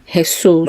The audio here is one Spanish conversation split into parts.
Jesús,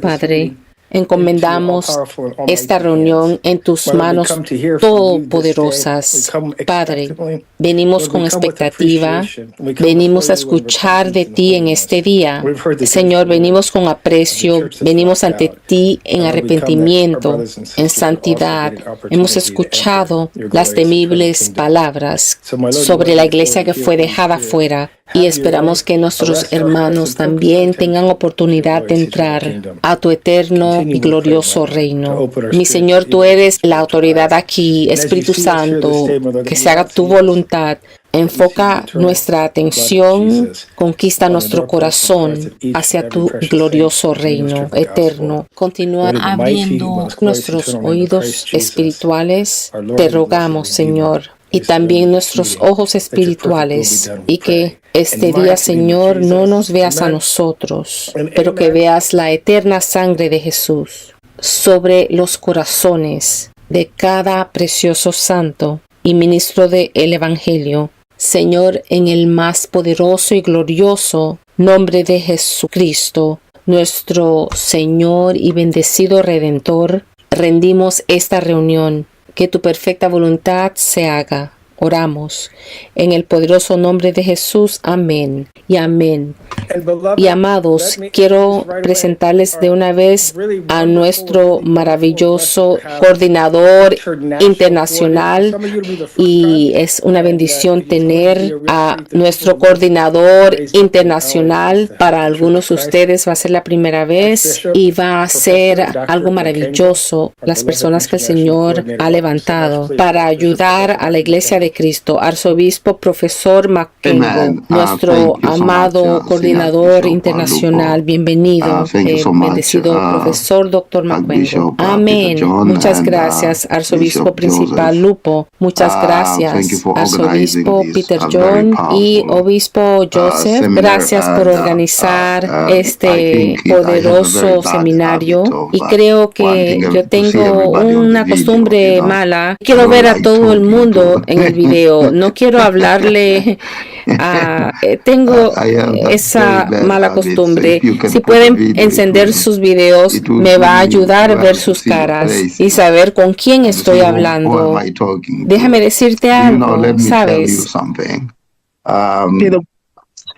Padre, encomendamos esta reunión en tus manos todopoderosas. Padre, venimos con expectativa, venimos a escuchar de ti en este día. Señor, venimos con aprecio, venimos ante ti en arrepentimiento, en santidad. Hemos escuchado las temibles palabras sobre la iglesia que fue dejada fuera y esperamos que nuestros hermanos también tengan oportunidad de entrar a tu eterno y glorioso reino. Mi Señor, tú eres la autoridad aquí. Espíritu Santo, que se haga tu voluntad. Enfoca nuestra atención, conquista nuestro corazón hacia tu glorioso reino eterno. Continúa abriendo nuestros oídos espirituales. Te rogamos, Señor, y también nuestros ojos espirituales, y que este día, Señor, no nos veas a nosotros, pero que veas la eterna sangre de Jesús sobre los corazones de cada precioso santo y ministro del Evangelio. Señor, en el más poderoso y glorioso nombre de Jesucristo, nuestro Señor y bendecido Redentor, rendimos esta reunión. Que tu perfecta voluntad se haga. Oramos en el poderoso nombre de Jesús. Amén y amén. Y amados, quiero presentarles de una vez a nuestro maravilloso coordinador internacional, y es una bendición tener a nuestro coordinador internacional. Para algunos de ustedes va a ser la primera vez y va a ser algo maravilloso. Las personas que el Señor ha levantado para ayudar a la iglesia de Cristo. Arzobispo Profesor McKengo, nuestro amado coordinador internacional. Bienvenido, bendecido Profesor Dr. McKengo. Amén. Muchas gracias, Arzobispo Principal Lupo. Muchas gracias, Arzobispo Peter John y Obispo Joseph. Gracias por organizar este poderoso seminario. Y creo que yo tengo una costumbre mala. Quiero ver a todo el mundo en el video. No quiero hablarle tengo esa mala costumbre. Si pueden encender sus videos, me va a ayudar a ver sus caras y saber con quién estoy hablando. Déjame decirte algo, ¿sabes?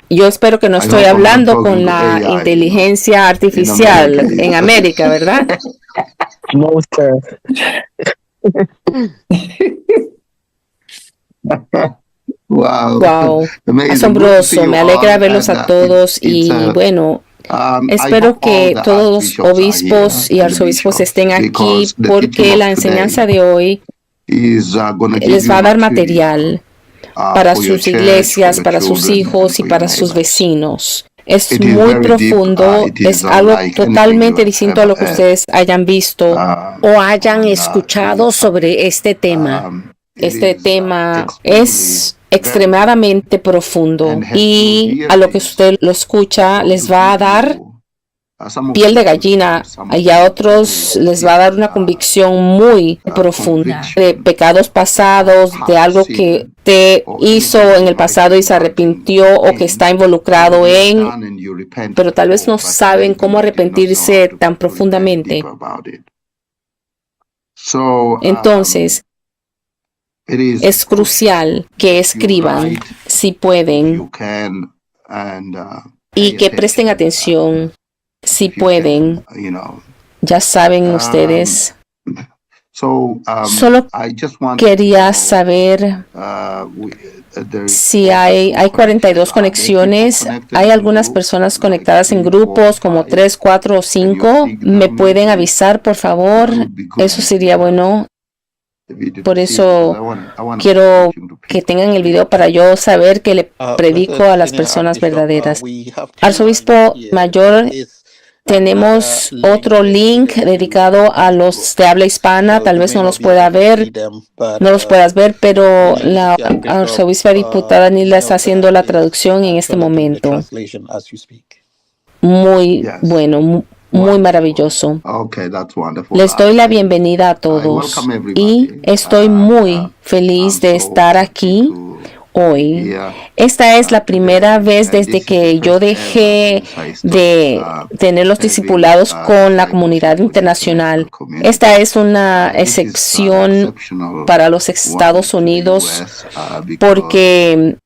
Yo espero que no estoy hablando con la inteligencia artificial en América, ¿verdad? No, sir. Wow, asombroso. Me alegra verlos a todos y bueno, espero que todos los obispos y arzobispos estén aquí, porque la enseñanza de hoy les va a dar material para sus iglesias, para sus hijos y para sus vecinos. Es muy profundo, es algo totalmente distinto a lo que ustedes hayan visto o hayan escuchado sobre este tema. Este tema es extremadamente profundo y a lo que usted lo escucha les va a dar piel de gallina, y a otros les va a dar una convicción muy profunda de pecados pasados, de algo que te hizo en el pasado y se arrepintió o que está involucrado en, pero tal vez no saben cómo arrepentirse tan profundamente. Entonces, es crucial que escriban, si pueden, y que presten atención, si pueden. Ya saben ustedes. Solo quería saber si hay 42 conexiones. Hay algunas personas conectadas en grupos como 3, 4 o 5. ¿Me pueden avisar, por favor? Eso sería bueno. Por eso quiero que tengan el video para yo saber que le predico a las personas verdaderas. Arzobispo Mayor, tenemos otro link dedicado a los de habla hispana. Tal vez no los puedas ver, pero la arzobispa diputada Nila está haciendo la traducción en este momento. Muy bueno, muy maravilloso. Les doy la bienvenida a todos y estoy muy feliz de estar aquí hoy. Esta es la primera vez desde que yo dejé de tener los discipulados con la comunidad internacional. Esta es una excepción para los Estados Unidos porque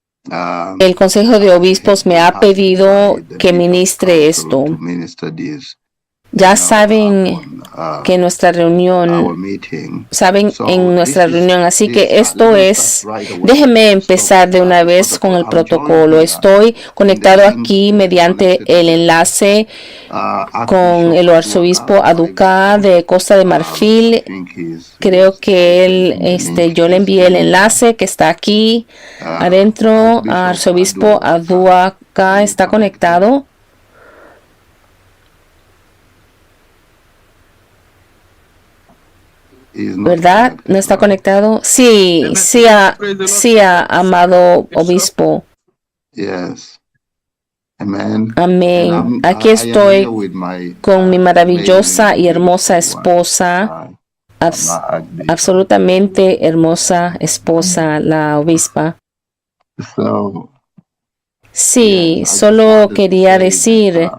el Consejo de Obispos me ha pedido que ministre esto. Ya saben que nuestra reunión, así que esto es, déjenme empezar de una vez con el protocolo. Estoy conectado aquí mediante el enlace con el arzobispo Aduka de Costa de Marfil. Creo que él, yo le envié el enlace que está aquí adentro. Arzobispo Aduka está conectado. ¿Verdad? ¿No está conectado? Sí, amado obispo. Amén. Aquí estoy con mi maravillosa y hermosa esposa, absolutamente hermosa esposa, la obispa. Sí, solo quería decir,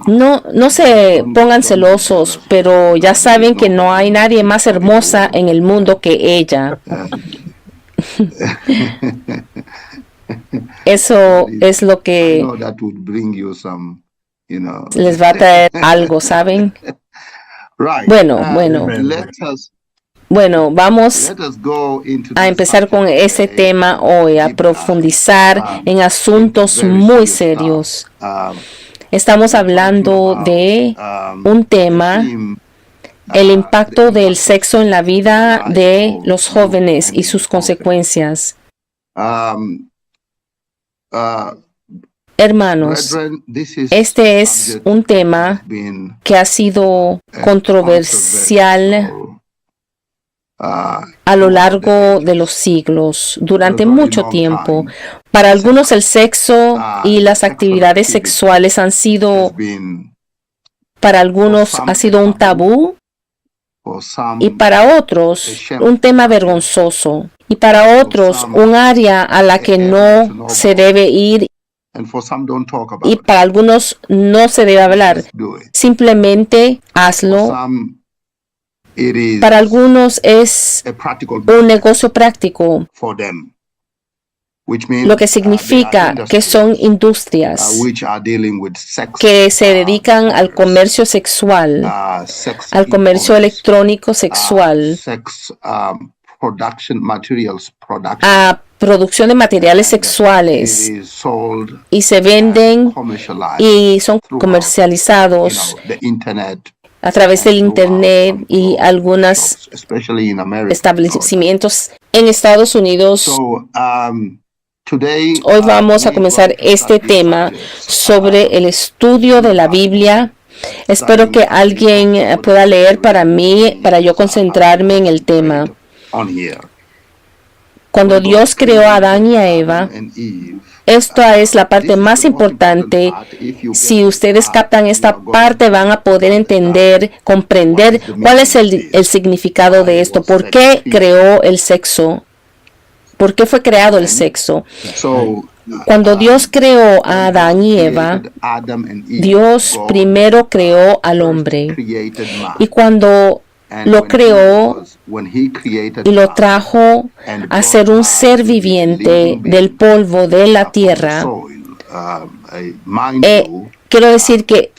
no se pongan celosos, pero ya saben que no hay nadie más hermosa en el mundo que ella. Eso es lo que les va a traer algo, ¿saben? Bueno, vamos a empezar con ese tema hoy, a profundizar en asuntos muy serios. Estamos hablando de un tema, el impacto del sexo en la vida de los jóvenes y sus consecuencias. Hermanos, este es un tema que ha sido controversial a lo largo de los siglos, durante mucho tiempo. Para algunos el sexo y las actividades sexuales para algunos ha sido un tabú y para otros un tema vergonzoso y para otros un área a la que no se debe ir y para algunos no se debe hablar. Simplemente hazlo. Para algunos es un negocio práctico, lo que significa que son industrias que se dedican al comercio sexual, al comercio electrónico sexual, a producción de materiales sexuales y se venden y son comercializados a través del Internet y algunos establecimientos en Estados Unidos. Hoy vamos a comenzar este tema sobre el estudio de la Biblia. Espero que alguien pueda leer para mí, para yo concentrarme en el tema. Cuando Dios creó a Adán y a Eva, esta es la parte más importante. Si ustedes captan esta parte, van a poder entender, comprender cuál es el significado de esto. ¿Por qué creó el sexo? ¿Por qué fue creado el sexo? Cuando Dios creó a Adán y Eva, Dios primero creó al hombre. Y cuando lo creó y lo trajo a ser un ser viviente del polvo de la tierra. Quiero decir que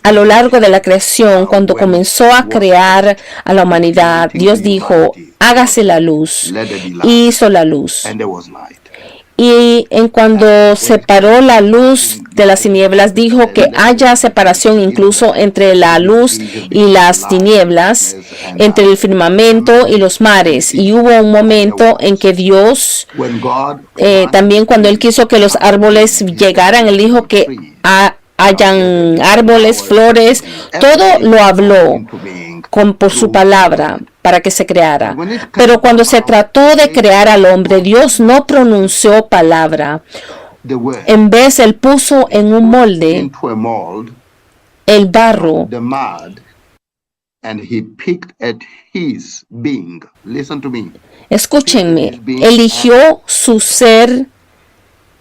a lo largo de la creación, cuando comenzó a crear a la humanidad, Dios dijo, hágase la luz, y hizo la luz. Y en cuando separó la luz de las tinieblas, dijo que haya separación incluso entre la luz y las tinieblas, entre el firmamento y los mares. Y hubo un momento en que Dios, también cuando Él quiso que los árboles llegaran, Él dijo que hayan árboles, flores, todo lo habló por su palabra para que se creara. Pero cuando se trató de crear al hombre, Dios no pronunció palabra. En vez, Él puso en un molde el barro and he picked at his being. Listen to me. Escúchenme, eligió su ser,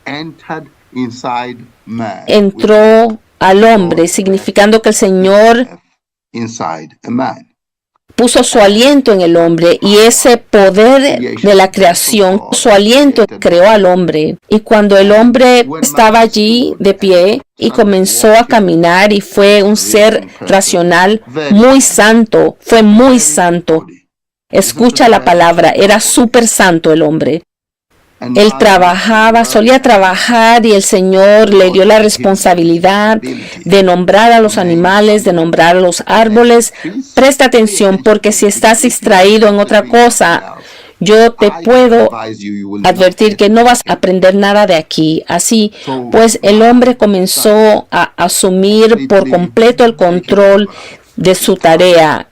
Entered inside man. entró al hombre, significando que el Señor inside a man. puso su aliento en el hombre y ese poder de la creación, su aliento creó al hombre. Y cuando el hombre estaba allí de pie y comenzó a caminar y fue un ser racional muy santo, fue muy santo. Escucha la palabra, era súper santo el hombre. Él trabajaba, solía trabajar y el Señor le dio la responsabilidad de nombrar a los animales, de nombrar a los árboles. Presta atención porque si estás distraído en otra cosa, yo te puedo advertir que no vas a aprender nada de aquí. Así, pues el hombre comenzó a asumir por completo el control de su tarea.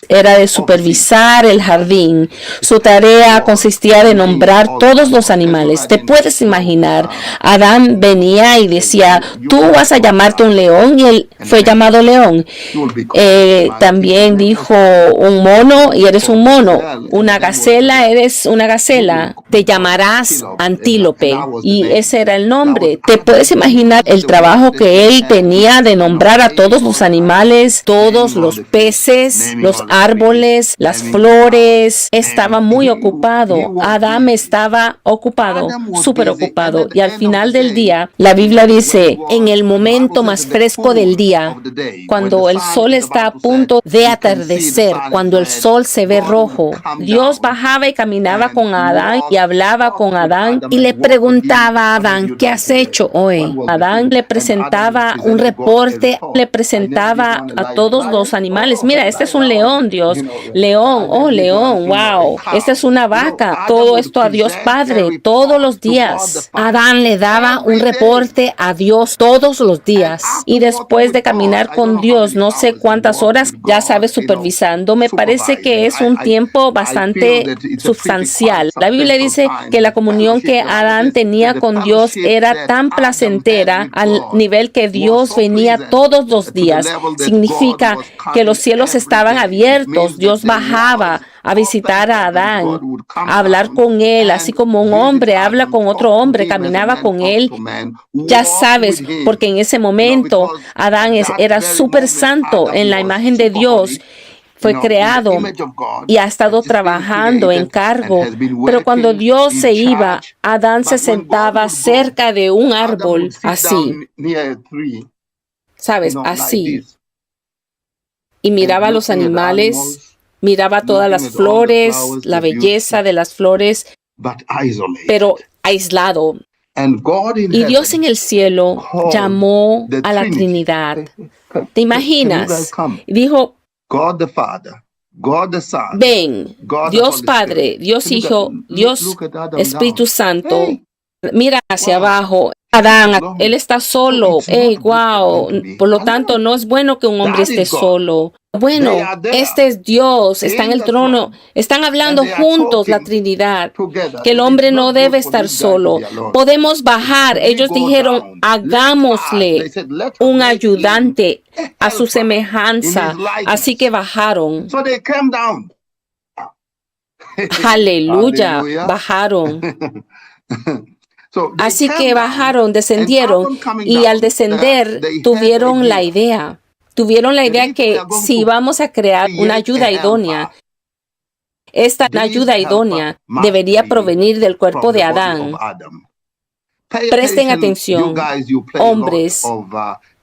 Era de supervisar el jardín. Su tarea consistía de nombrar todos los animales. ¿Te puedes imaginar? Adán venía y decía, tú vas a llamarte un león, y él fue llamado león. También dijo un mono y eres un mono. Una gacela, eres una gacela. Te llamarás antílope. Y ese era el nombre. ¿Te puedes imaginar el trabajo que él tenía de nombrar a todos los animales, todos los peces, los árboles, las flores? Estaba muy ocupado. Adán estaba ocupado, súper ocupado. Y al final del día, la Biblia dice, en el momento más fresco del día, cuando el sol está a punto de atardecer, cuando el sol se ve rojo, Dios bajaba y caminaba con Adán y hablaba con Adán y le preguntaba a Adán, ¿qué has hecho hoy? Adán le presentaba un reporte, le presentaba a todos los animales. Mira, este es un león, Dios. León, oh león, wow. Esta es una vaca. Todo esto a Dios Padre todos los días. Adán le daba un reporte a Dios todos los días. Y después de caminar con Dios no sé cuántas horas, ya sabes, supervisando, me parece que es un tiempo bastante sustancial. La Biblia dice que la comunión que Adán tenía con Dios era tan placentera al nivel que Dios venía todos los días. Significa que los cielos estaban abiertos, Dios bajaba a visitar a Adán, a hablar con él, así como un hombre habla con otro hombre, caminaba con él. Ya sabes, porque en ese momento Adán era súper santo en la imagen de Dios. Fue creado y ha estado trabajando en cargo. Pero cuando Dios se iba, Adán se sentaba cerca de un árbol, así. ¿Sabes? Así. Y miraba los animales, miraba todas las flores, la belleza de las flores, pero aislado. Y Dios en el cielo llamó a la Trinidad. ¿Te imaginas? Y dijo, ven, Dios Padre, Dios Hijo, Dios Espíritu Santo. Mira hacia abajo. Adán, él está solo. Wow. Por lo tanto, no es bueno que un hombre esté solo. Bueno, este es Dios, está en el trono. Están hablando juntos la Trinidad, que el hombre no debe estar solo. Podemos bajar. Ellos dijeron, hagámosle un ayudante a su semejanza. Así que bajaron. Aleluya, bajaron. Así que bajaron, descendieron y al descender tuvieron la idea que si vamos a crear una ayuda idónea, esta ayuda idónea debería provenir del cuerpo de Adán. Presten atención, hombres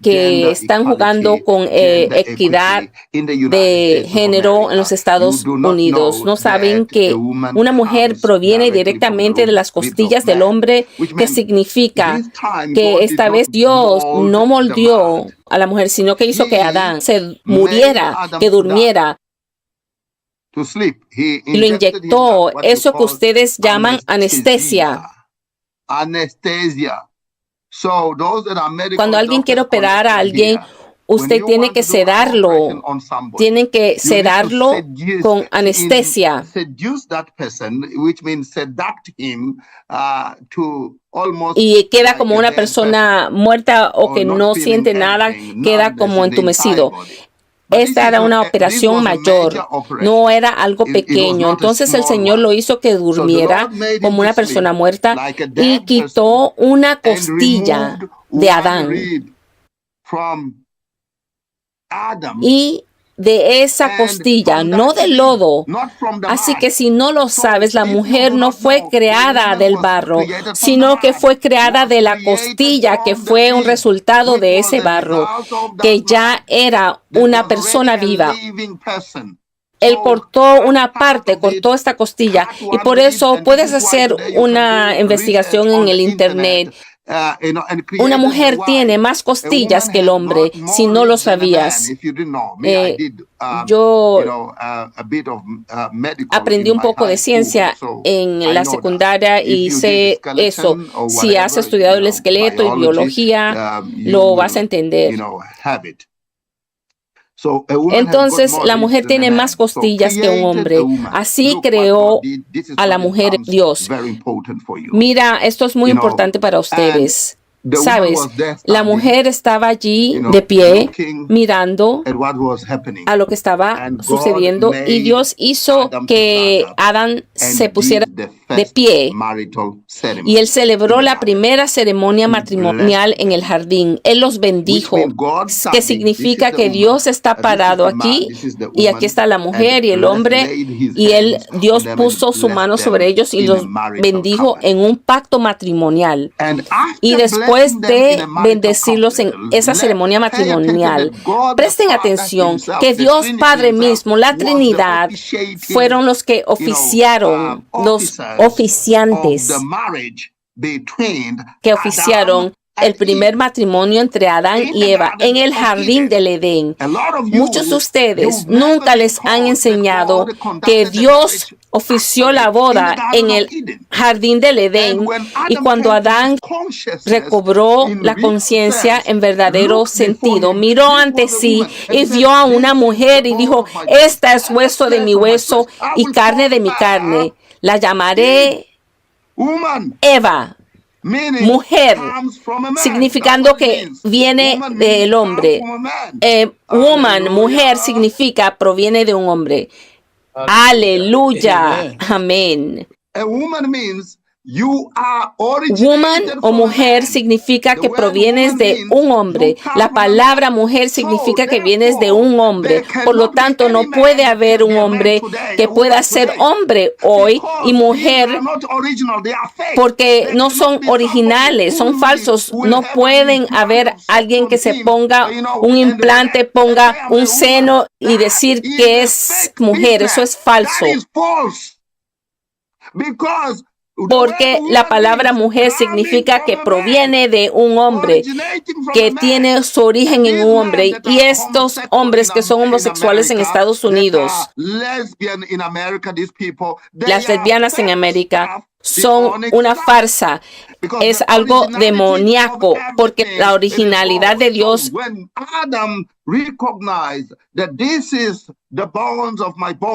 que están jugando con equidad de género en los Estados Unidos. No saben que una mujer proviene directamente de las costillas del hombre, que significa que esta vez Dios no moldeó a la mujer, sino que hizo que Adán se muriera, que durmiera. Y lo inyectó, eso que ustedes llaman anestesia. Cuando alguien quiere operar a alguien, usted tiene que sedarlo. Tienen que sedarlo con anestesia. Y queda como una persona muerta o que no siente nada, queda como entumecido. esta era una operación mayor, no era algo pequeño. Entonces el Señor lo hizo que durmiera como una persona muerta y quitó una costilla de Adán. Y de esa costilla, no del lodo. Así que si no lo sabes, la mujer no fue creada del barro, sino que fue creada de la costilla, que fue un resultado de ese barro, que ya era una persona viva. Él cortó una parte, cortó esta costilla, y por eso puedes hacer una investigación en el internet. Una mujer tiene más costillas que el hombre, si no lo sabías. Yo aprendí un poco de ciencia en la secundaria y sé eso. Si has estudiado el esqueleto y biología, lo vas a entender. Entonces, la mujer tiene más costillas que un hombre. Así creó a la mujer Dios. Mira, esto es muy importante para ustedes. Sabes, la mujer estaba allí de pie mirando a lo que estaba sucediendo y Dios hizo que Adán se pusiera de pie y él celebró la primera ceremonia matrimonial en el jardín. Él los bendijo, que significa que Dios está parado aquí y aquí está la mujer y el hombre y Dios puso su mano sobre ellos y los bendijo en un pacto matrimonial. Y después de bendecirlos en esa ceremonia matrimonial, presten atención que Dios Padre mismo, la Trinidad, fueron los que oficiaron, los oficiantes que oficiaron el primer matrimonio entre Adán y Eva en el jardín del Edén. Muchos de ustedes nunca les han enseñado que Dios ofició la boda en el jardín del Edén, y cuando Adán recobró la conciencia en verdadero sentido, miró ante sí y vio a una mujer y dijo: esta es hueso de mi hueso y carne de mi carne. La llamaré Eva, mujer, significando que viene del hombre. Woman, mujer, significa proviene de un hombre. Aleluya. Amén. Woman o mujer significa que provienes de un hombre. La palabra mujer significa que vienes de un hombre. Por lo tanto, no puede haber un hombre que pueda ser hombre hoy y mujer, porque no son originales, son falsos. No pueden haber alguien que se ponga un implante, ponga un seno y decir que es mujer. Eso es falso. Porque la palabra mujer significa que proviene de un hombre, que tiene su origen en un hombre. Y estos hombres que son homosexuales en Estados Unidos, las lesbianas en América, son una farsa. Es algo demoníaco, porque la originalidad de Dios,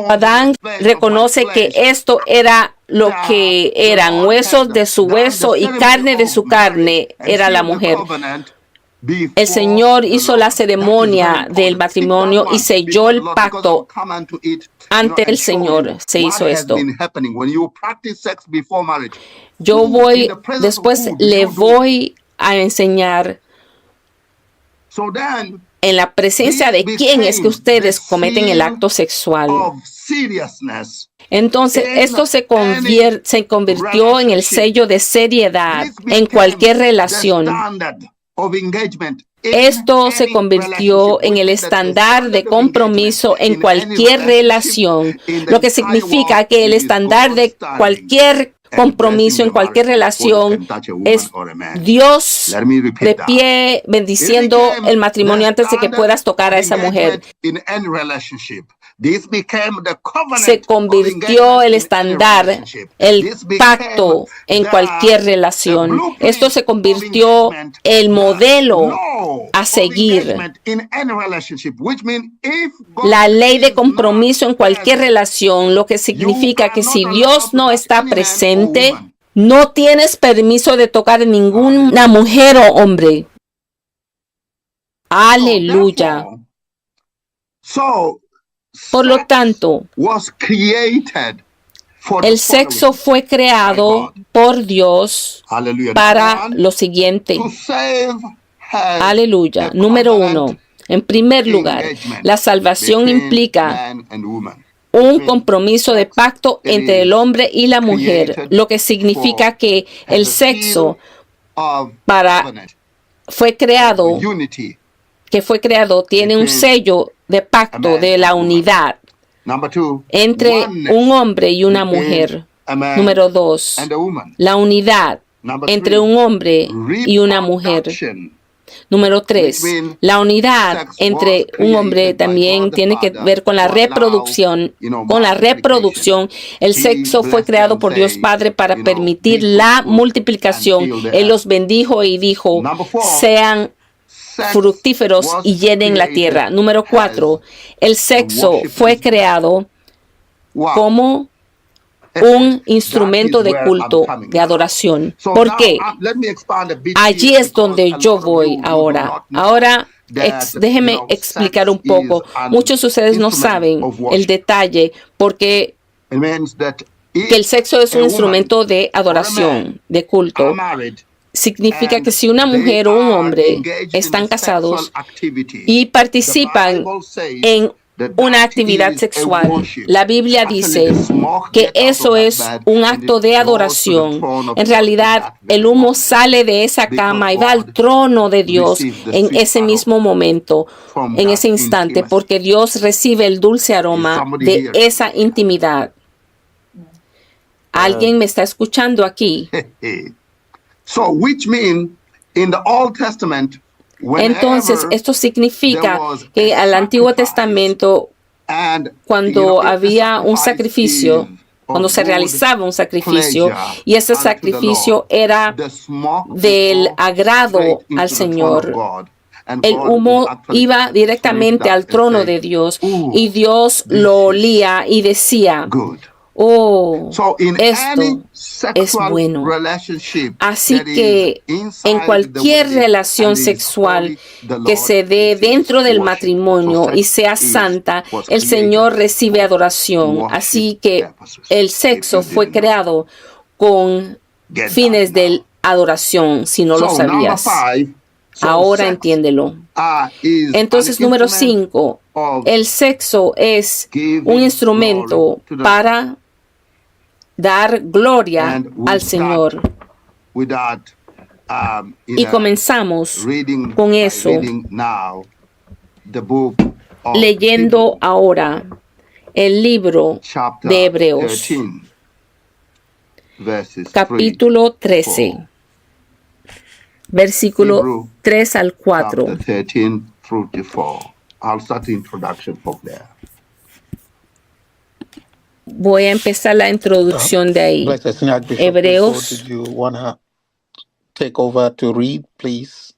Adán reconoce que esto era lo que eran huesos de su hueso y carne de su carne, era la mujer. El Señor hizo la ceremonia del matrimonio y selló el pacto ante el Señor. Se hizo esto. Después le voy a enseñar en la presencia de quién es que ustedes cometen el acto sexual. Entonces, esto se convirtió en el sello de seriedad en cualquier relación. Esto se convirtió en el estándar de compromiso en cualquier relación, lo que significa que el estándar de cualquier compromiso en cualquier relación es Dios de pie bendiciendo el matrimonio antes de que puedas tocar a esa mujer. Se convirtió el estándar, el pacto en cualquier relación. Esto se convirtió el modelo a seguir. La ley de compromiso en cualquier relación, lo que significa que si Dios no está presente, no tienes permiso de tocar a ninguna mujer o hombre. Aleluya. Por lo tanto, el sexo fue creado por Dios para lo siguiente. Aleluya. Número 1. En primer lugar, la salvación implica un compromiso de pacto entre el hombre y la mujer, lo que significa que el sexo fue creado, tiene un sello de pacto de la unidad entre un hombre y una mujer. Número 2, la unidad entre un hombre y una mujer. Número 3, la unidad entre un hombre también tiene que ver con la reproducción. El sexo fue creado por Dios Padre para permitir la multiplicación. Él los bendijo y dijo, sean fructíferos y llenen la tierra. Número 4, el sexo fue creado como un instrumento de culto, de adoración. ¿Por qué? Allí es donde yo voy ahora. Déjeme explicar un poco. Muchos de ustedes no saben el detalle porque que el sexo es un instrumento de adoración, de culto. Significa que si una mujer o un hombre están casados y participan en una actividad sexual, la Biblia dice que eso es un acto de adoración. En realidad, el humo sale de esa cama y va al trono de Dios en ese mismo momento, en ese instante, porque Dios recibe el dulce aroma de esa intimidad. ¿Alguien me está escuchando aquí? Entonces, esto significa que al Antiguo Testamento, cuando había un sacrificio, cuando se realizaba un sacrificio, y ese sacrificio era del agrado al Señor, el humo iba directamente al trono de Dios, y Dios lo olía y decía, oh, esto es bueno. Así que en cualquier relación sexual que se dé dentro del matrimonio y sea santa, el Señor recibe adoración. Así que el sexo fue creado con fines de adoración, si no lo sabías. Ahora entiéndelo. Entonces, número 5, el sexo es un instrumento para dar gloria al Señor. Y comenzamos con eso, leyendo ahora el libro de Hebreos, capítulo 13, versículo 3 al 4. Voy a empezar la introducción de ahí. Hebreos. Take over to read, please,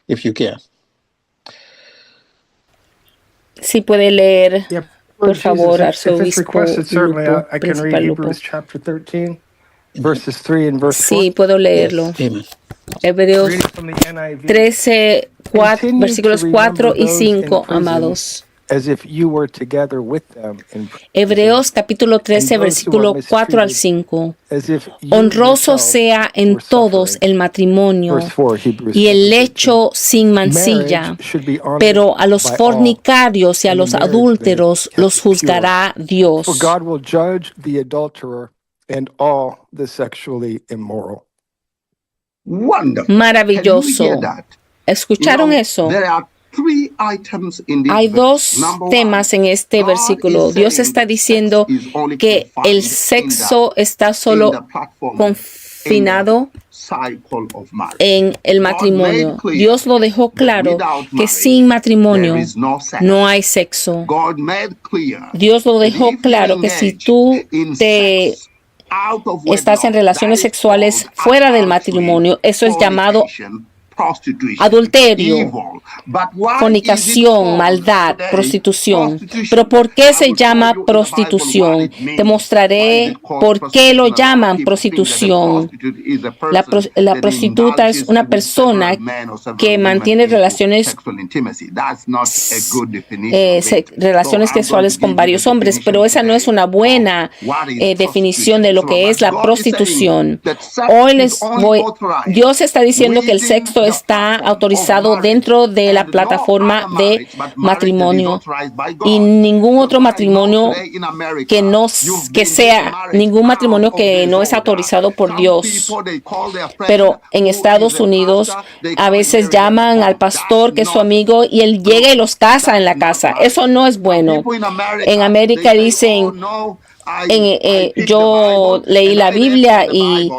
if you can. Si puede leer, por favor, arzobispo. Sí, puedo leerlo. Hebreos 13, versículos 4 y 5, amados. Hebreos capítulo 13, versículo 4 al 5. Honroso sea en todos el matrimonio y el lecho sin mancilla, pero a los fornicarios y a los adúlteros los juzgará Dios. Maravilloso. ¿Escucharon eso? Hay dos temas en este versículo. Dios está diciendo que el sexo está solo confinado en el matrimonio. Dios lo dejó claro que sin matrimonio no hay sexo. Dios lo dejó claro que si tú estás en relaciones sexuales fuera del matrimonio, eso es llamado adulterio, fornicación, maldad, prostitución. Pero ¿por qué se llama prostitución? Te mostraré por qué lo llaman prostitución. La prostituta es una persona que mantiene relaciones sexuales con varios hombres, pero esa no es una buena definición de lo que es la prostitución. Dios está diciendo que el sexo está autorizado dentro de la plataforma de matrimonio y ningún otro matrimonio ningún matrimonio que no es autorizado por Dios. Pero en Estados Unidos a veces llaman al pastor que es su amigo y él llega y los casa en la casa. Eso no es bueno. En América dicen, yo leí la Biblia y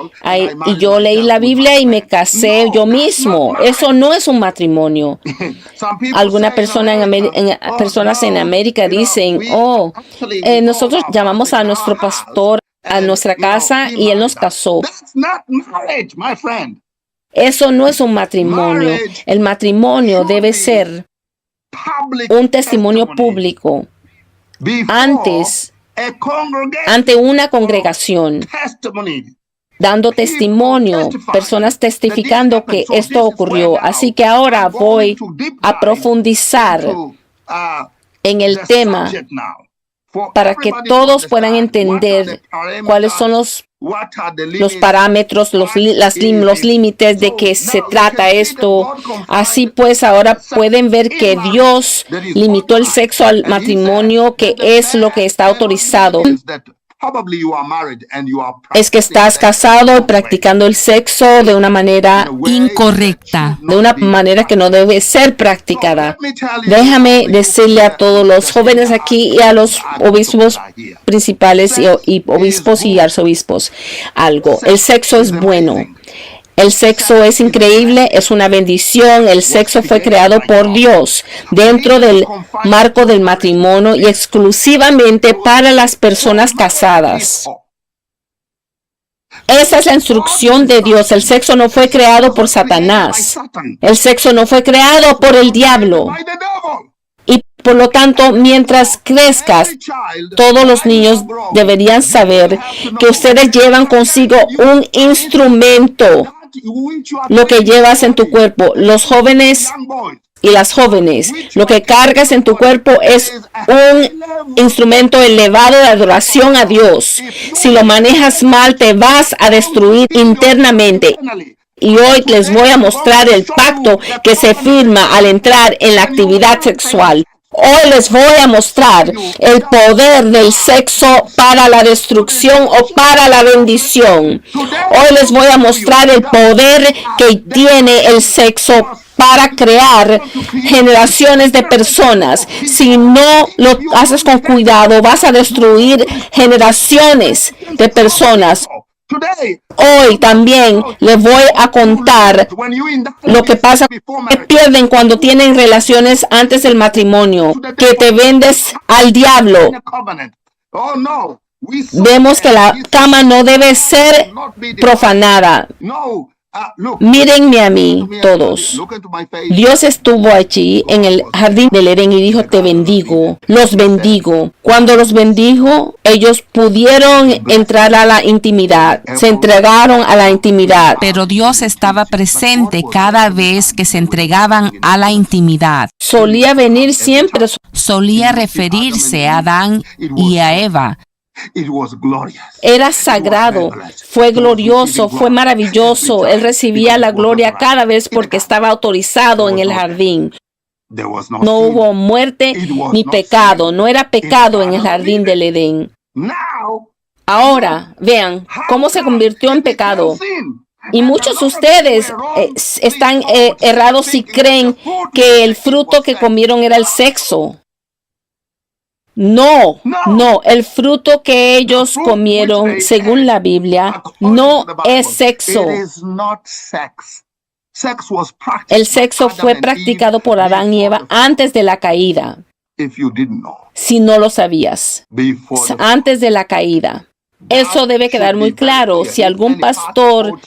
yo leí la Biblia y me casé yo mismo. Eso no es un matrimonio. Algunas personas en América dicen, nosotros llamamos a nuestro pastor a nuestra casa y él nos casó. Eso no es un matrimonio. El matrimonio debe ser un testimonio público ante una congregación, dando testimonio, personas testificando que esto ocurrió. Así que ahora voy a profundizar en el tema para que todos puedan entender cuáles son los parámetros, los límites de que se trata esto. Así pues, ahora pueden ver que Dios limitó el sexo al matrimonio, que es lo que está autorizado. Es que estás casado y practicando el sexo de una manera incorrecta, de una manera que no debe ser practicada. Déjame decirle a todos los jóvenes aquí y a los obispos principales y obispos y arzobispos algo. El sexo es bueno. El sexo es increíble, es una bendición. El sexo fue creado por Dios dentro del marco del matrimonio y exclusivamente para las personas casadas. Esa es la instrucción de Dios. El sexo no fue creado por Satanás. El sexo no fue creado por el diablo. Y por lo tanto, mientras crezcas, todos los niños deberían saber que ustedes llevan consigo un instrumento, lo que llevas en tu cuerpo. Los jóvenes y las jóvenes, lo que cargas en tu cuerpo es un instrumento elevado de adoración a Dios. Si lo manejas mal, te vas a destruir internamente. Y hoy les voy a mostrar el pacto que se firma al entrar en la actividad sexual. Hoy les voy a mostrar el poder del sexo para la destrucción o para la bendición. Hoy les voy a mostrar el poder que tiene el sexo para crear generaciones de personas. Si no lo haces con cuidado, vas a destruir generaciones de personas. Hoy también les voy a contar lo que pasa, que pierden cuando tienen relaciones antes del matrimonio, que te vendes al diablo. Vemos que la cama no debe ser profanada. Mírenme a mí todos. Dios estuvo allí en el jardín del Edén y dijo, te bendigo, los bendigo. Cuando los bendijo, ellos pudieron entrar a la intimidad, se entregaron a la intimidad. Pero Dios estaba presente cada vez que se entregaban a la intimidad. Solía venir siempre. Solía referirse a Adán y a Eva. Era sagrado, fue glorioso, fue maravilloso. Él recibía la gloria cada vez porque estaba autorizado en el jardín. No hubo muerte ni pecado, no era pecado en el jardín del Edén. Ahora, vean cómo se convirtió en pecado. Y muchos de ustedes están errados si creen que el fruto que comieron era el sexo. No, el fruto que ellos comieron, según la Biblia, no es sexo. El sexo fue practicado por Adán y Eva antes de la caída. Si no lo sabías, antes de la caída. Eso debe quedar muy claro. Si algún pastor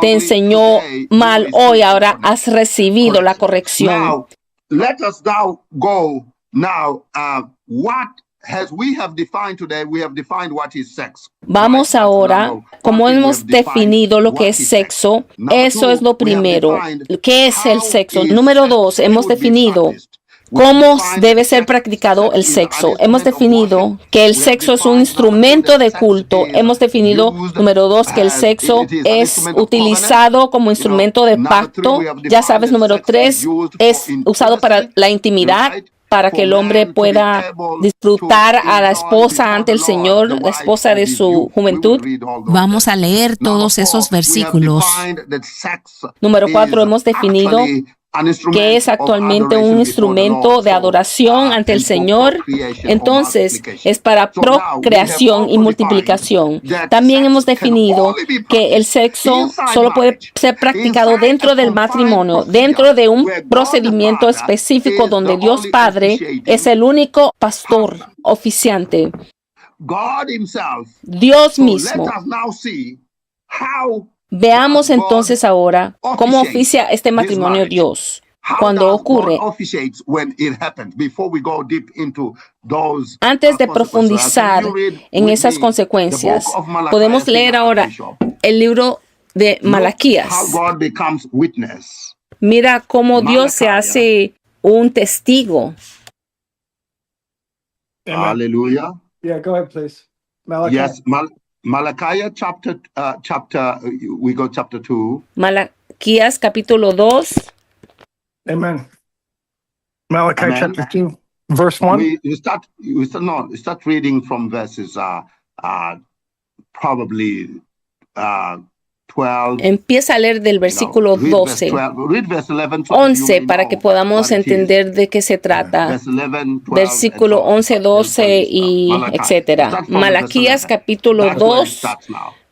te enseñó mal hoy, ahora has recibido la corrección. Now, let us now go now. What has we have defined today? We have defined what is sex. Vamos ahora, como hemos definido lo que es sexo, eso es lo primero. ¿Qué es el sexo? Número 2, hemos definido cómo debe ser practicado el sexo. Hemos definido que el sexo es un instrumento de culto. Hemos definido, número 2, que el sexo es utilizado como instrumento de pacto. Ya sabes, número 3, es usado para la intimidad, para que el hombre pueda disfrutar a la esposa ante el Señor, la esposa de su juventud. Vamos a leer todos esos versículos. Número 4, hemos definido que es actualmente un instrumento de adoración ante el Señor. Entonces, es para procreación y multiplicación. También hemos definido que el sexo solo puede ser practicado dentro del matrimonio, dentro de un procedimiento específico donde Dios Padre es el único pastor oficiante. Dios mismo. Veamos entonces ahora cómo oficia este matrimonio Dios. Cuando ocurre, antes de profundizar en esas consecuencias, podemos leer ahora el libro de Malaquías. Mira cómo Dios se hace un testigo. Hallelujah. Yeah, go ahead, please. Malachi. Yes, Malachi chapter we go chapter 2. Malaquías capítulo 2. Amen. Malachi Amen. chapter 2, verse 1. We start reading from verses probably 12. Empieza a leer del versículo 12, 11, para que podamos entender de qué se trata. Versículo 11, 12 y etcétera. Malaquías capítulo 2,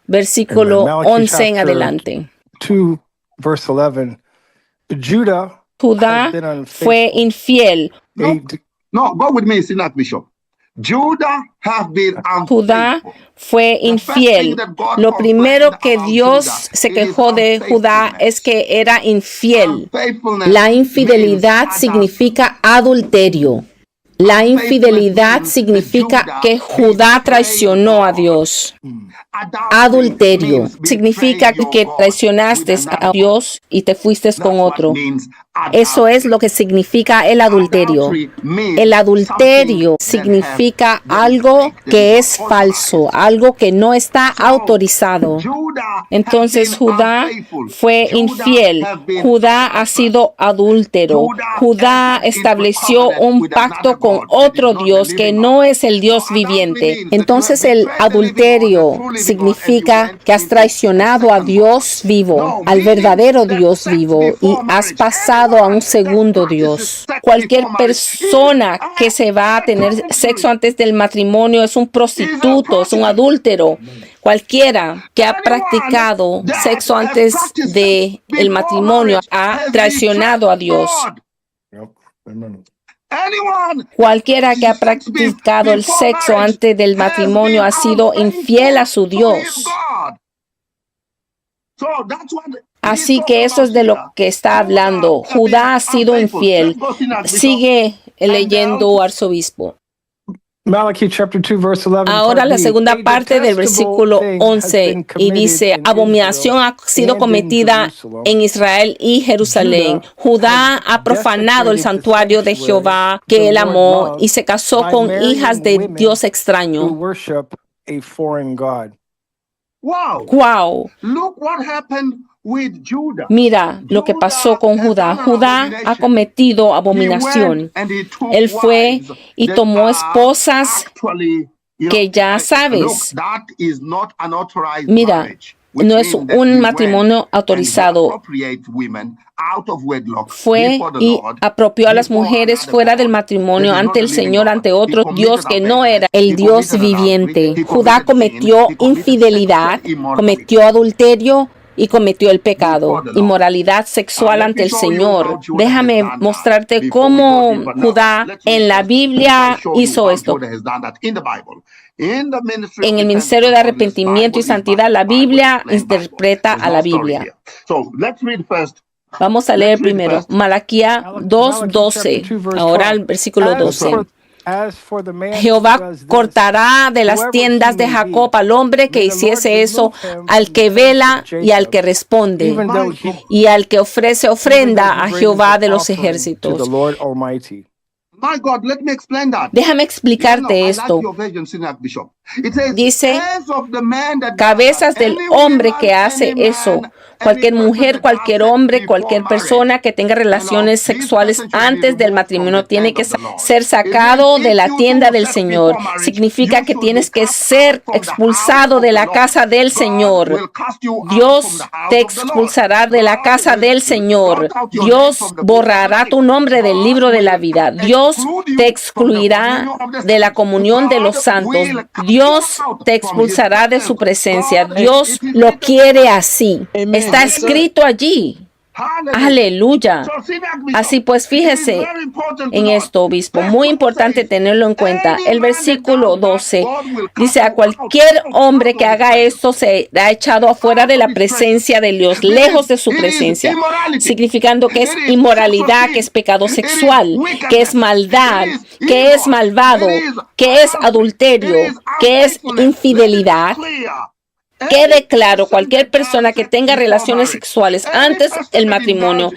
versículo 11 en adelante. 2, verse 11. Judá fue infiel. No, go with me, Synod Bishop. Judá fue infiel. Lo primero que Dios se quejó de Judá es que era infiel. La infidelidad significa adulterio. La infidelidad significa que Judá traicionó a Dios. Adulterio significa que traicionaste a Dios y te fuiste con otro. Eso es lo que significa el adulterio. El adulterio significa algo que es falso, algo que no está autorizado. Entonces Judá fue infiel. Judá ha sido adúltero. Judá estableció un pacto con otro Dios que no es el Dios viviente. Entonces el adulterio significa que has traicionado a Dios vivo, al verdadero Dios vivo, y has pasado a un segundo Dios. Cualquier persona que se va a tener sexo antes del matrimonio es un prostituto, es un adúltero. Cualquiera que ha practicado sexo antes del matrimonio ha traicionado a Dios. Cualquiera que ha practicado el sexo antes del matrimonio ha sido infiel a su Dios. Así que eso es de lo que está hablando. Judá ha sido infiel. Sigue leyendo, arzobispo. Malachi chapter 2, verse 11. Ahora la segunda parte del versículo 11 y dice: abominación ha sido cometida en Israel y Jerusalén. Judá ha profanado el santuario de Jehová que él amó y se casó con hijas de Dios extraño. Wow. Look what happened with Judah. Mira lo que pasó con Judá. Judá ha cometido abominación. Él fue y tomó esposas que ya sabes. Mira, no es un matrimonio autorizado. Fue y apropió a las mujeres fuera del matrimonio ante el Señor, ante otro Dios que no era el Dios viviente. Judá cometió infidelidad, cometió adulterio y cometió el pecado, inmoralidad sexual ante el Señor. Déjame mostrarte cómo Judá en la Biblia hizo esto. En el Ministerio de Arrepentimiento y Santidad, la Biblia interpreta a la Biblia. Vamos a leer primero Malaquías 2:12. Ahora el versículo 12. Jehová cortará de las tiendas de Jacob al hombre que hiciese eso, al que vela y al que responde, y al que ofrece ofrenda a Jehová de los ejércitos. Déjame explicarte esto. Dice, cabezas del hombre que hace eso. Cualquier mujer, cualquier hombre, cualquier persona que tenga relaciones sexuales antes del matrimonio tiene que ser sacado de la tienda del Señor. Significa que tienes que ser expulsado de la casa del Señor. Dios te expulsará de la casa del Señor. Dios borrará tu nombre del libro de la vida. Dios te excluirá de la comunión de los santos. Dios te expulsará de su presencia. Dios lo quiere así. Está escrito allí. Aleluya. Así pues, fíjese en esto, obispo. Muy importante tenerlo en cuenta. El versículo 12 dice, a cualquier hombre que haga esto será echado afuera de la presencia de Dios, lejos de su presencia, significando que es inmoralidad, que es pecado sexual, que es maldad, que es malvado, que es adulterio, que es infidelidad. Quede claro, cualquier persona que tenga relaciones sexuales antes del matrimonio,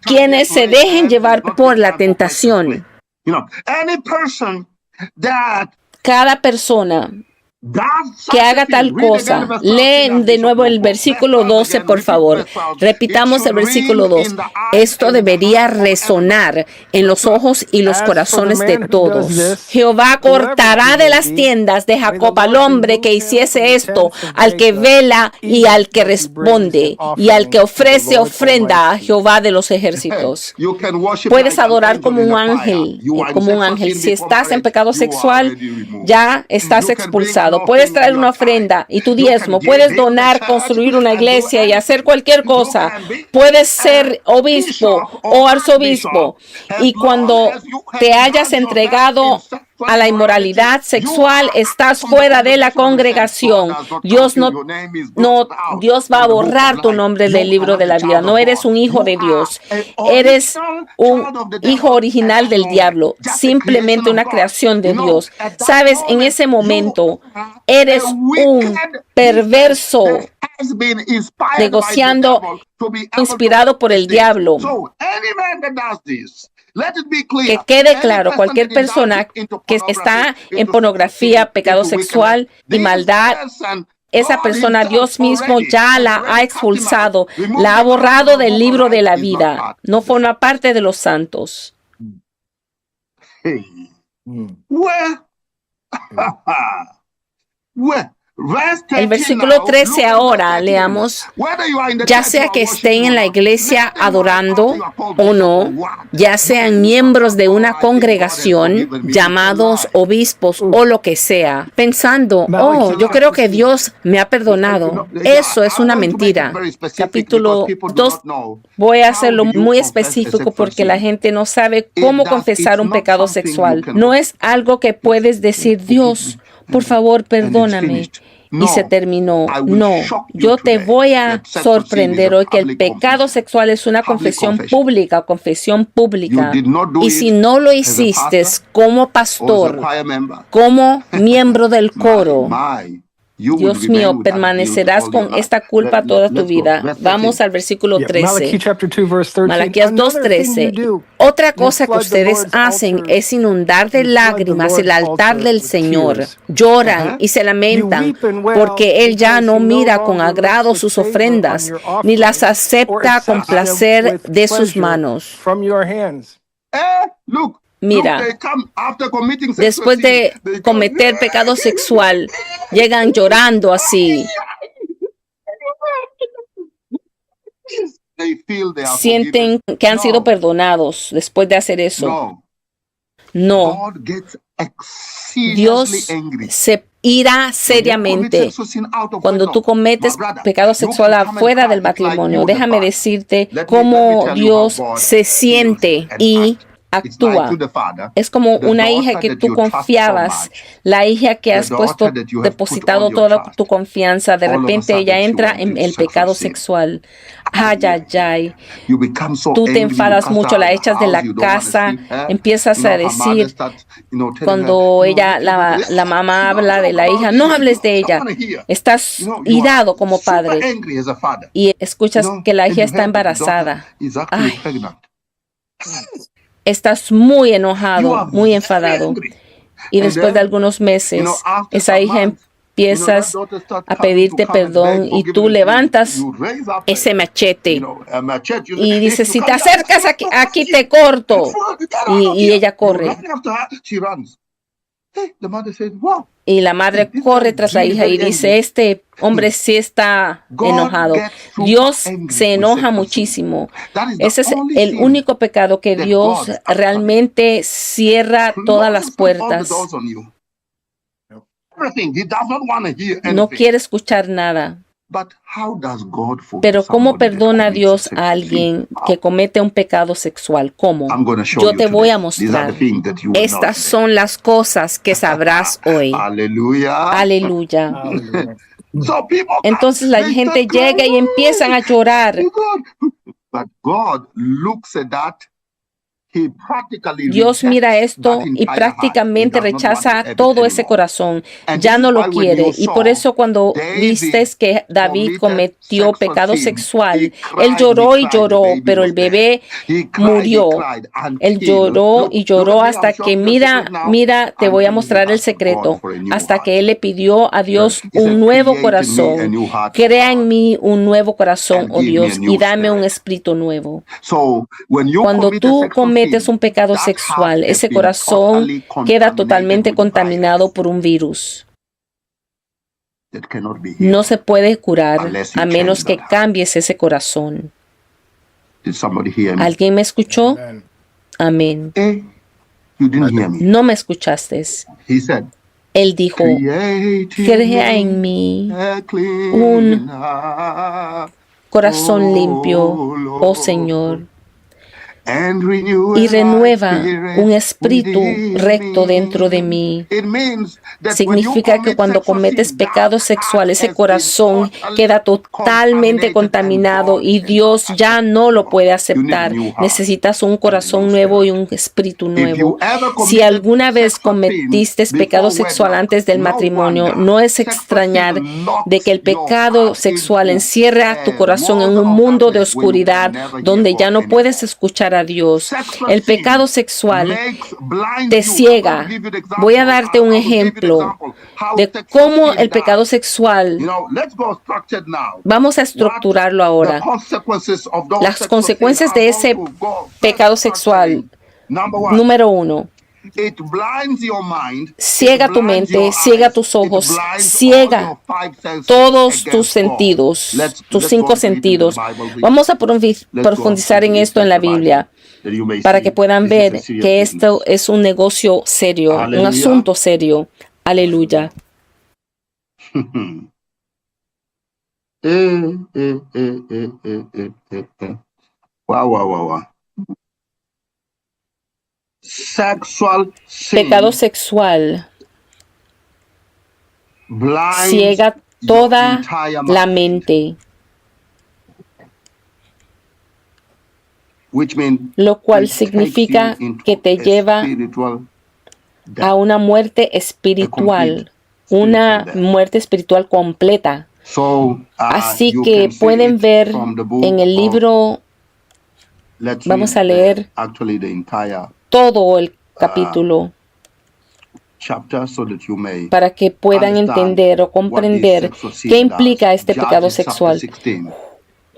quienes se dejen llevar por la tentación. Cada persona que haga tal cosa, lee de nuevo el versículo 12, por favor. Repitamos el versículo 2. Esto debería resonar en los ojos y los corazones de todos. Jehová cortará de las tiendas de Jacob al hombre que hiciese esto, al que vela y al que responde, y al que ofrece ofrenda a Jehová de los ejércitos. Puedes adorar como un ángel, Si estás en pecado sexual, ya estás expulsado. Puedes traer una ofrenda y tu diezmo. Puedes donar, construir una iglesia y hacer cualquier cosa. Puedes ser obispo o arzobispo. Y cuando te hayas entregado a la inmoralidad sexual, estás fuera de la congregación. Dios va a borrar tu nombre del libro de la vida. No eres un hijo de Dios. Eres un hijo original del diablo. Simplemente una creación de Dios. Sabes, en ese momento, eres un perverso negociando, inspirado por el diablo. Que quede claro, cualquier persona que está en pornografía, pecado sexual y maldad, esa persona Dios mismo ya la ha expulsado, la ha borrado del libro de la vida. No forma parte de los santos. El versículo 13 ahora leamos, ya sea que estén en la iglesia adorando o no, ya sean miembros de una congregación, llamados obispos o lo que sea, pensando, yo creo que Dios me ha perdonado. Eso es una mentira. Capítulo 2, voy a hacerlo muy específico porque la gente no sabe cómo confesar un pecado sexual. No es algo que puedes decir, Dios, por favor, perdóname. Y se terminó. No, yo te voy a sorprender hoy que el pecado sexual es una confesión pública. Y si no lo hiciste como pastor, como miembro del coro, Dios mío, permanecerás con esta culpa toda tu vida. Vamos al versículo 13. Malaquías 2:13. Otra cosa que ustedes hacen es inundar de lágrimas el altar del Señor. Lloran y se lamentan porque Él ya no mira con agrado sus ofrendas, ni las acepta con placer de sus manos. Mira, después de cometer pecado sexual, llegan llorando así. Sienten que han sido perdonados después de hacer eso. No. Dios se irá seriamente cuando tú cometes pecado sexual afuera del matrimonio. Déjame decirte cómo Dios se siente y actúa. Es como una hija que tú confiabas, la hija que has depositado toda tu confianza. De repente ella entra en el pecado sexual. Ay, ay, ay. Tú te enfadas mucho, la echas de la casa, empiezas a decir, cuando la mamá habla de la hija, no hables de ella. Estás irado como padre y escuchas que la hija está embarazada. Ay. Estás muy enojado, muy enfadado. Y después de algunos meses, esa hija empieza a pedirte perdón y tú levantas ese machete y dices, si te acercas aquí te corto. Y ella corre. Y la madre corre tras la hija y dice, este hombre sí está enojado. Dios se enoja muchísimo. Ese es el único pecado que Dios realmente cierra todas las puertas. No quiere escuchar nada. Pero ¿cómo perdona Dios a alguien que comete un pecado sexual? ¿Cómo? Yo te voy a mostrar. Estas son las cosas que sabrás hoy. Aleluya. Entonces la gente llega y empiezan a llorar. Dios mira esto y prácticamente rechaza todo ese corazón. Ya no lo quiere. Y por eso cuando viste que David cometió pecado sexual, él lloró y lloró, pero el bebé murió. Él lloró y lloró hasta que, mira, te voy a mostrar el secreto. Hasta que él le pidió a Dios un nuevo corazón. Crea en mí un nuevo corazón, oh Dios, y dame un espíritu nuevo. Cuando tú cometes un pecado sexual, ese corazón queda totalmente contaminado por un virus. No se puede curar a menos que cambies ese corazón. ¿Alguien me escuchó? Amén. No me escuchaste. Él dijo, crea en mí un corazón limpio, oh Señor, y renueva un espíritu recto dentro de mí. Significa que cuando cometes pecado sexual, ese corazón queda totalmente contaminado y Dios ya no lo puede aceptar. Necesitas un corazón nuevo y un espíritu nuevo. Si alguna vez cometiste pecado sexual antes del matrimonio, no es extrañar de que el pecado sexual encierra tu corazón en un mundo de oscuridad donde ya no puedes escuchar a Dios. El pecado sexual te ciega. Voy a darte un ejemplo de cómo el pecado sexual, vamos a estructurarlo ahora. Las consecuencias de ese pecado sexual, número 1, ciega tu mente, ciega tus ojos, ciega todos tus sentidos, tus 5 sentidos. Vamos a profundizar en esto en la Biblia para que puedan ver que esto es un negocio serio, un asunto serio. Aleluya. Wow. Pecado sexual ciega toda la mente, lo cual significa que te lleva a una muerte espiritual, una muerte espiritual completa. Así que pueden ver en el libro, vamos a leer todo el capítulo para que puedan entender o comprender qué implica este pecado sexual.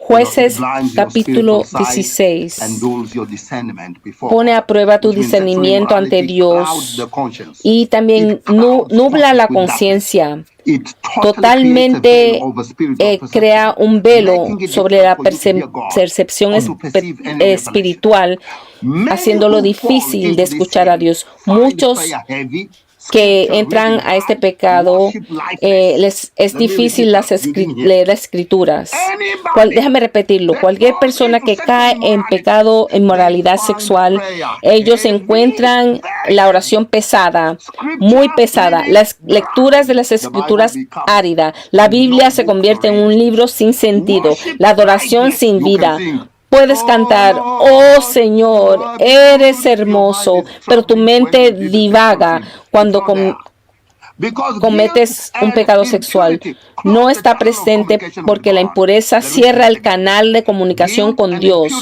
Jueces capítulo 16 pone a prueba tu discernimiento ante Dios y también nubla la conciencia. Totalmente crea un velo sobre la percepción espiritual, haciéndolo difícil de escuchar a Dios. Muchos que entran a este pecado, les es difícil leer las escrituras. Déjame repetirlo. Cualquier persona que cae en pecado, en moralidad sexual, ellos encuentran la oración pesada, muy pesada. Las lecturas de las escrituras árida. La Biblia se convierte en un libro sin sentido. La adoración sin vida. Puedes cantar, oh Señor, eres hermoso, pero tu mente divaga cuando cometes un pecado sexual. No está presente porque la impureza cierra el canal de comunicación con Dios.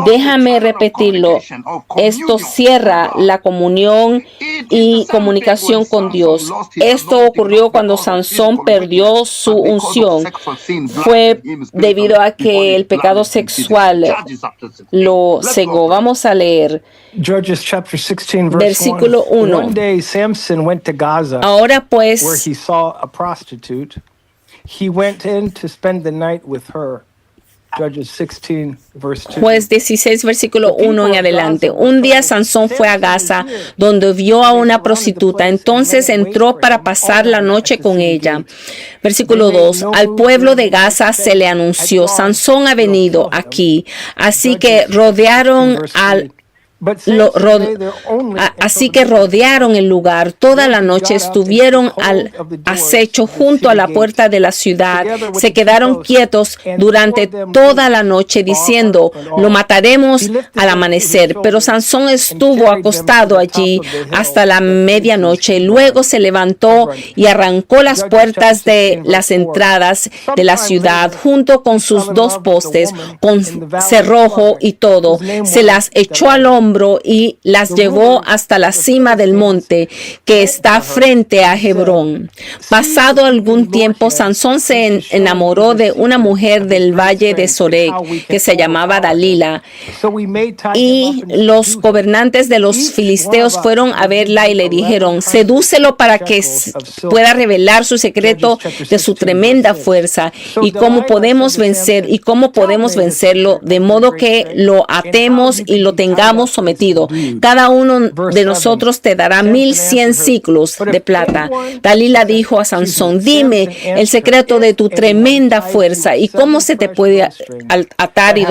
Déjame repetirlo. Esto cierra la comunión y comunicación con Dios. Esto ocurrió cuando Sansón perdió su unción. Fue debido a que el pecado sexual lo cegó. Vamos a leer Judges chapter 16, verse versículo 1. One day Samson went to Gaza, Ahora where pues, he saw a prostitute. He went in to spend the night with her. Judges 16, verse 2. Juez 16, versículo 1 en adelante. Un día Sansón fue a Gaza, donde vio a una prostituta. Entonces entró para pasar la noche con ella. Versículo 2. Al pueblo de Gaza se le anunció: Sansón ha venido aquí. Así que rodearon el lugar. Toda la noche estuvieron al acecho junto a la puerta de la ciudad. Se quedaron quietos durante toda la noche diciendo: lo mataremos al amanecer. Pero Sansón estuvo acostado allí hasta la medianoche. Luego se levantó y arrancó las puertas de las entradas de la ciudad junto con sus dos postes, con cerrojo y todo. Se las echó al hombro y las llevó hasta la cima del monte que está frente a Hebrón. Pasado algún tiempo, Sansón se enamoró de una mujer del valle de Sorek que se llamaba Dalila, y los gobernantes de los filisteos fueron a verla y le dijeron: sedúcelo para que pueda revelar su secreto de su tremenda fuerza y cómo podemos vencerlo de modo que lo atemos y lo tengamos sometido. Cada uno de nosotros te dará 1100 ciclos de plata. Dalila dijo a Sansón: dime el secreto de tu tremenda fuerza y cómo se te puede atar y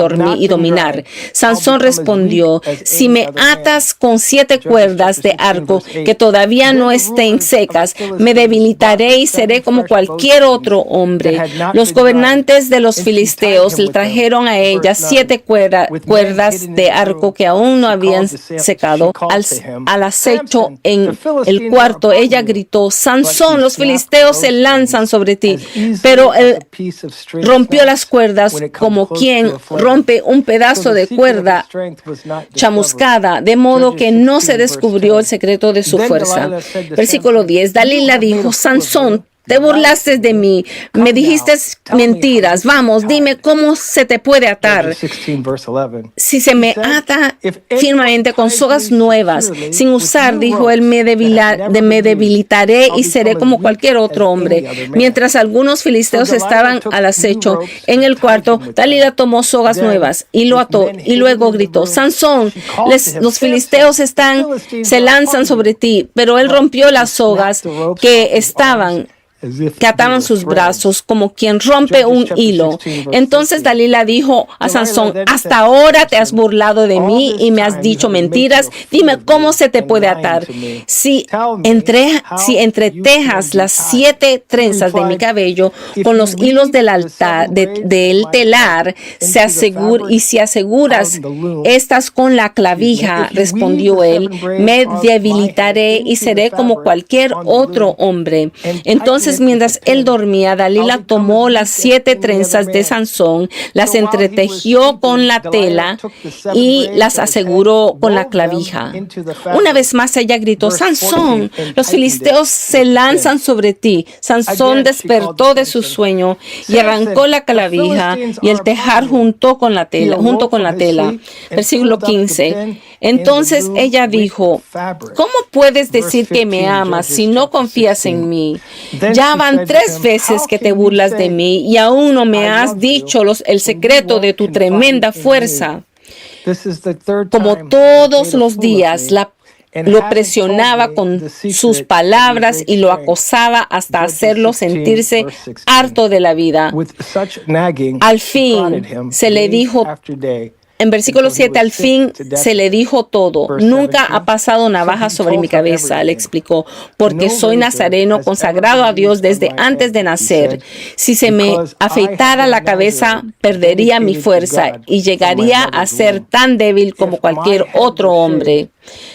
dominar. Sansón respondió: si me atas con 7 cuerdas de arco que todavía no estén secas, me debilitaré y seré como cualquier otro hombre. Los gobernantes de los filisteos le trajeron a ella 7 cuerdas de arco que aún no habían secado. Al acecho en el cuarto, ella gritó: Sansón, los filisteos se lanzan sobre ti. Pero él rompió las cuerdas como quien rompe un pedazo de cuerda chamuscada, de modo que no se descubrió el secreto de su fuerza. Versículo 10. Dalila dijo: Sansón, te burlaste de mí, me dijiste mentiras. Vamos, dime cómo se te puede atar. Si se me ata firmemente con sogas nuevas, sin usar, dijo él, me debilitaré y seré como cualquier otro hombre. Mientras algunos filisteos estaban al acecho en el cuarto, Dalila tomó sogas nuevas y lo ató, y luego gritó: Sansón, los filisteos se lanzan sobre ti. Pero él rompió las sogas que ataban sus brazos como quien rompe un hilo. Entonces Dalila dijo a Sansón: hasta ahora te has burlado de mí y me has dicho mentiras. Dime cómo se te puede atar. Si entretejas las 7 trenzas de mi cabello con los hilos del telar, si aseguras estas con la clavija, respondió él, me debilitaré y seré como cualquier otro hombre. Entonces, mientras él dormía, Dalila tomó las 7 trenzas de Sansón, las entretejió con la tela y las aseguró con la clavija. Una vez más ella gritó: Sansón, los filisteos se lanzan sobre ti. Sansón despertó de su sueño y arrancó la clavija y el tejar junto con la tela. Versículo 15. Entonces ella dijo: ¿cómo puedes decir que me amas si no confías en mí? Ya van 3 veces que te burlas de mí y aún no me has dicho el secreto de tu tremenda fuerza. Como todos los días, lo presionaba con sus palabras y lo acosaba hasta hacerlo sentirse harto de la vida. Al fin se le dijo, en versículo 7, al fin se le dijo todo. Nunca ha pasado navaja sobre mi cabeza, le explicó, porque soy nazareno consagrado a Dios desde antes de nacer. Si se me afeitara la cabeza, perdería mi fuerza y llegaría a ser tan débil como cualquier otro hombre.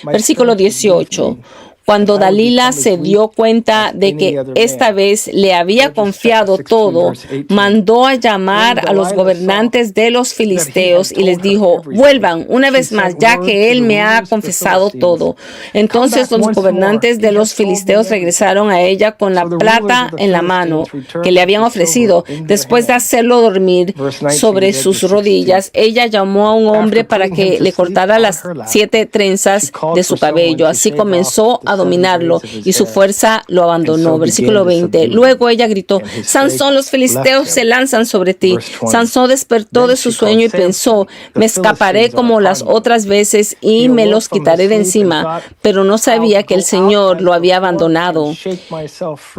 Versículo 18. Cuando Dalila se dio cuenta de que esta vez le había confiado todo, mandó a llamar a los gobernantes de los filisteos y les dijo, vuelvan una vez más, ya que él me ha confesado todo. Entonces los gobernantes de los filisteos regresaron a ella con la plata en la mano que le habían ofrecido. Después de hacerlo dormir sobre sus rodillas, ella llamó a un hombre para que le cortara las 7 trenzas de su cabello. Así comenzó a dominarlo y su fuerza lo abandonó. Versículo 20. Luego ella gritó, Sansón, los filisteos se lanzan sobre ti. Sansón despertó de su sueño y pensó, me escaparé como las otras veces y me los quitaré de encima, pero no sabía que el Señor lo había abandonado.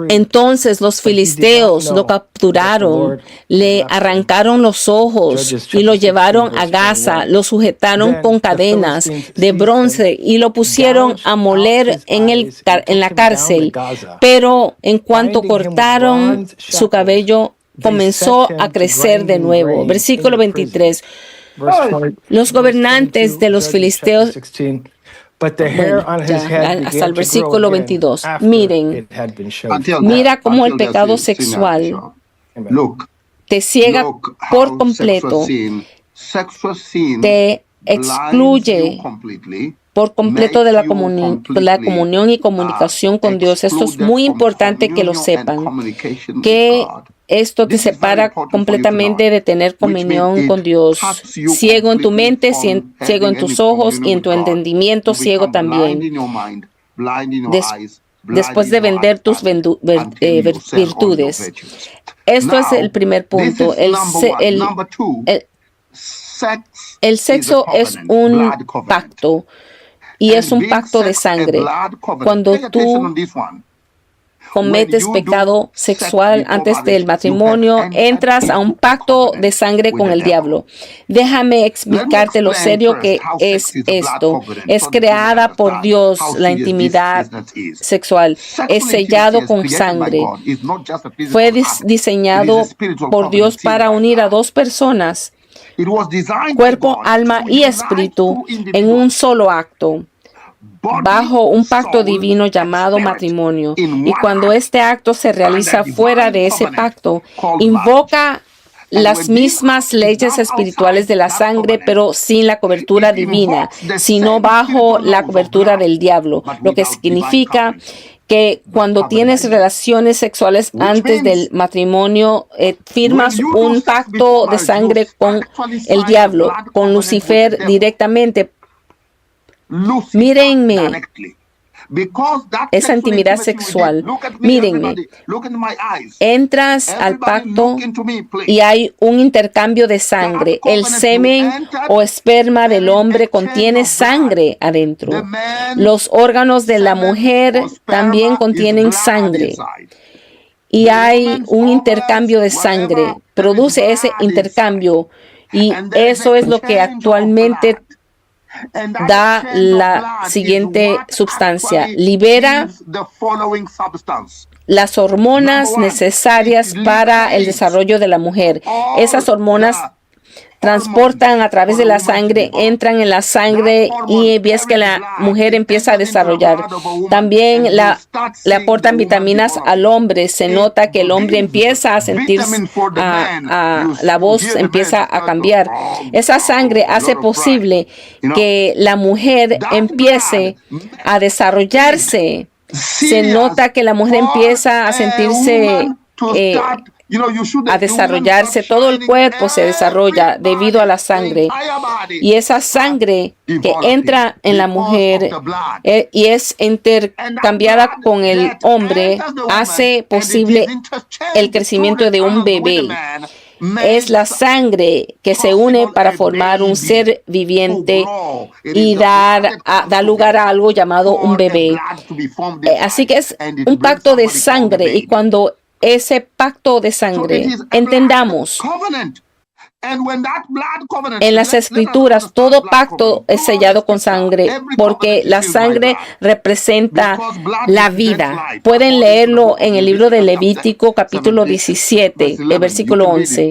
Entonces los filisteos lo capturaron, le arrancaron los ojos y lo llevaron a Gaza, lo sujetaron con cadenas de bronce y lo pusieron a moler en la cárcel, pero en cuanto cortaron su cabello, comenzó a crecer de nuevo. Versículo 23. Los gobernantes de los filisteos, hasta el versículo 22. Mira cómo el pecado sexual te ciega por completo, te excluye por completo de la comunión y comunicación con Dios. Esto es muy importante que lo sepan, que esto te separa completamente de tener comunión con Dios. Ciego en tu mente, ciego en tus ojos y en tu entendimiento, ciego también. Después de vender tus virtudes. Esto es el primer punto. El sexo es un pacto. Y es un pacto de sangre. Cuando tú cometes pecado sexual antes del matrimonio, entras a un pacto de sangre con el diablo. Déjame explicarte lo serio que es esto. Es creada por Dios la intimidad sexual. Es sellado con sangre. Fue diseñado por Dios para unir a dos personas, cuerpo, alma y espíritu, en un solo acto, bajo un pacto divino llamado matrimonio. Y cuando este acto se realiza fuera de ese pacto, invoca las mismas leyes espirituales de la sangre, pero sin la cobertura divina, sino bajo la cobertura del diablo, lo que significa que cuando tienes relaciones sexuales antes del matrimonio, firmas un pacto de sangre con el diablo, con Lucifer directamente. Mírenme esa intimidad sexual. Mírenme. Entras al pacto y hay un intercambio de sangre. El semen o esperma del hombre contiene sangre adentro. Los órganos de la mujer también contienen sangre. Y hay un intercambio de sangre. Produce ese intercambio. Y eso es lo que actualmente da la siguiente sustancia. Libera las hormonas necesarias para el desarrollo de la mujer. Esas hormonas transportan a través de la sangre, entran en la sangre y ves que la mujer empieza a desarrollar. También le aportan vitaminas al hombre. Se nota que el hombre empieza a sentirse, la voz empieza a cambiar. Esa sangre hace posible que la mujer empiece a desarrollarse. Se nota que la mujer empieza a sentirse a desarrollarse, todo el cuerpo se desarrolla debido a la sangre, y esa sangre que entra en la mujer y es intercambiada con el hombre hace posible el crecimiento de un bebé. es la sangre que se une para formar un ser viviente y dar lugar a algo llamado un bebé. Así que es un pacto de sangre, y cuando ese pacto de sangre entendamos en las escrituras, todo pacto es sellado con sangre, porque la sangre representa la vida. Pueden leerlo en el libro de Levítico, capítulo 17, el versículo 11.